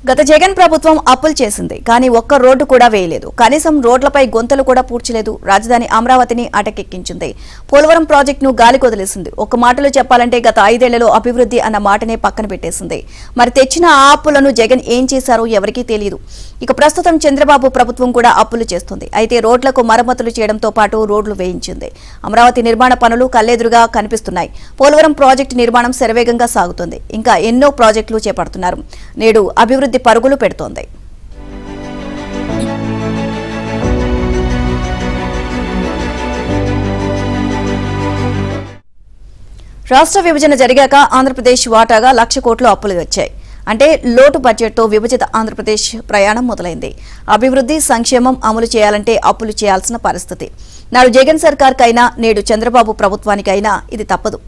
గత జగన్ ప్రభుత్వం అప్పులు చేసింది కానీ ఒక్క రోడ్డు కూడా వేయలేదు. కనీసం రోడ్లపై గొంతలు కూడా పూడ్చలేదు. రాజధాని అమరావతిని అటకెక్కించింది. పోలవరం ప్రాజెక్టును గాలికొదిలేసింది. ఒక్క మాటలో చెప్పాలంటే గత 5 ఏళ్లలో అభివృద్ధి అన్న మాటనే పక్కన పెట్టేసింది. మరి తెచ్చిన ఆ అప్పులను జగన్ ఏం చేశారో ఎవరికీ తెలియదు. ఇక ప్రస్తుతం చంద్రబాబు ప్రభుత్వం కూడా అప్పులు చేస్తుంది. అయితే రోడ్లకు మరమ్మతులు చేయడంతో పాటు రోడ్లు వేయించింది. అమరావతి నిర్మాణ పనులు కళ్లెదురుగా కనిపిస్తున్నాయి. పోలవరం ప్రాజెక్టు నిర్మాణం శరవేగంగా సాగుతుంది. ఇంకా ఎన్నో ప్రాజెక్టులు చేపడుతున్నారు. నేడు అభివృద్ధి పరుగులు పెడుతోంది. రాష్ట్ర విభజన జరిగాక ఆంధ్రప్రదేశ్ వాటాగా 1,00,000 కోట్లు అప్పులు వచ్చాయి. అంటే లోటు బడ్జెట్తో విభజిత ఆంధ్రప్రదేశ్ ప్రయాణం మొదలైంది. అభివృద్ధి సంక్షేమం అమలు చేయాలంటే అప్పులు చేయాల్సిన పరిస్థితి. నాడు జగన్ సర్కార్కైనా నేడు చంద్రబాబు ప్రభుత్వానికైనా ఇది తప్పదు.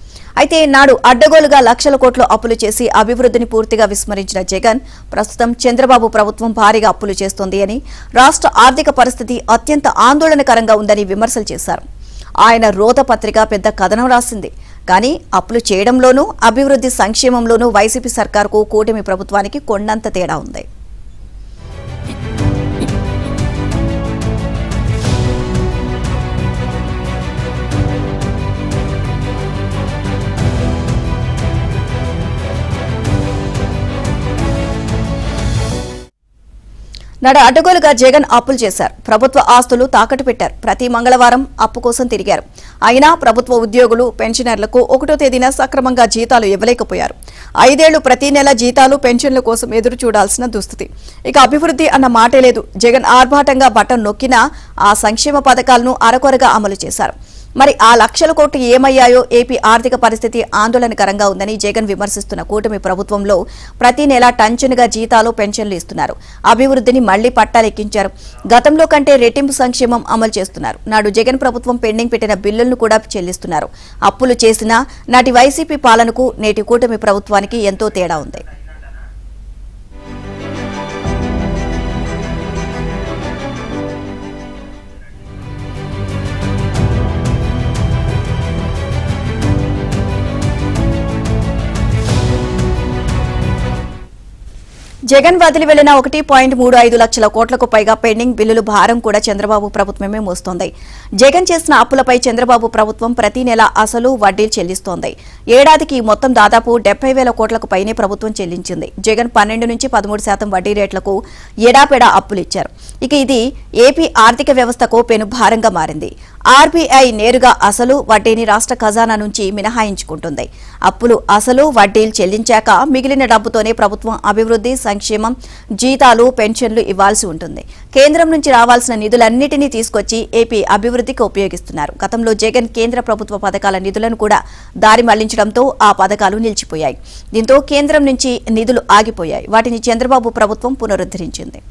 అయితే నాడు అడ్డగోలుగా 1,00,000 కోట్లు అప్పులు చేసి అభివృద్ధిని పూర్తిగా విస్మరించిన జగన్ ప్రస్తుతం చంద్రబాబు ప్రభుత్వం భారీగా అప్పులు చేస్తోంది అని, రాష్ట్ర ఆర్థిక పరిస్థితి అత్యంత ఆందోళనకరంగా ఉందని విమర్శలు చేశారు. ఆయన రోత పత్రిక పెద్ద కథనం రాసింది. కానీ అప్పులు చేయడంలోనూ అభివృద్ధి సంక్షేమంలోనూ వైసీపీ సర్కారుకు కూటమి ప్రభుత్వానికి కొండంత తేడా ఉంది. నాడు అడ్డగోలుగా జగన్ అప్పులు చేశారు. ప్రభుత్వ ఆస్తులు తాకట్టు పెట్టారు. ప్రతి మంగళవారం అప్పు కోసం తిరిగారు. అయినా ప్రభుత్వ ఉద్యోగులు పెన్షనర్లకు 1వ తేదీన సక్రమంగా జీతాలు ఇవ్వలేకపోయారు. 5 ఏళ్లు ప్రతి నెల జీతాలు పెన్షన్ల కోసం ఎదురు చూడాల్సిన దుస్థితి. ఇక అభివృద్ధి అన్న మాటే లేదు. జగన్ ఆర్భాటంగా బటన్ నొక్కినా ఆ సంక్షేమ పథకాలను అరకొరగా అమలు చేశారు. మరి ఆ 1,00,000 కోట్లు ఏమయ్యాయో? ఏపీ ఆర్థిక పరిస్థితి ఆందోళనకరంగా ఉందని జగన్ విమర్శిస్తున్న కూటమి ప్రభుత్వంలో ప్రతి నెల టంచనుగా జీతాలు పెన్షన్లు ఇస్తున్నారు. అభివృద్ధిని మళ్లీ పట్టాలెక్కించారు. గతంలో కంటే రెట్టింపు సంక్షేమం అమలు చేస్తున్నారు. నాడు జగన్ ప్రభుత్వం పెండింగ్ పెట్టిన బిల్లులను కూడా చెల్లిస్తున్నారు. అప్పులు చేసినా నాటి వైసీపీ పాలనకు నేటి కూటమి ప్రభుత్వానికి ఎంతో తేడా ఉంది. జగన్ వదిలి వెళ్లిన 1.35 లక్షల కోట్లకు పైగా పెండింగ్ బిల్లుల భారం కూడా చంద్రబాబు ప్రభుత్వమే మోస్తోంది. జగన్ చేసిన అప్పులపై చంద్రబాబు ప్రభుత్వం ప్రతి నెల అసలు వడ్డీలు చెల్లిస్తోంది. ఏడాదికి మొత్తం దాదాపు 70,000 కోట్లకు పైనే ప్రభుత్వం చెల్లించింది. జగన్ 12 నుంచి 13% వడ్డీ రేట్లకు ఎడాపెడా అప్పులిచ్చారు. ఇక ఇది ఏపీ ఆర్థిక వ్యవస్థకు పెను భారంగా మారింది. ఆర్బీఐ నేరుగా అసలు వడ్డీని రాష్ట్ర ఖజానా నుంచి మినహాయించుకుంటుంది. అప్పులు అసలు వడ్డీలు చెల్లించాక మిగిలిన డబ్బుతోనే ప్రభుత్వం అభివృద్ధి సంక్షేమం జీతాలు పెన్షన్లు ఇవ్వాల్సి ఉంటుంది. కేంద్రం నుంచి రావాల్సిన నిధులన్నిటినీ తీసుకొచ్చి ఏపీ అభివృద్ధికి ఉపయోగిస్తున్నారు. గతంలో జగన్ కేంద్ర ప్రభుత్వ పథకాల నిధులను కూడా దారి మళ్లించడంతో ఆ పథకాలు నిలిచిపోయాయి. దీంతో కేంద్రం నుంచి నిధులు ఆగిపోయాయి. వాటిని చంద్రబాబు ప్రభుత్వం పునరుద్ధరించింది.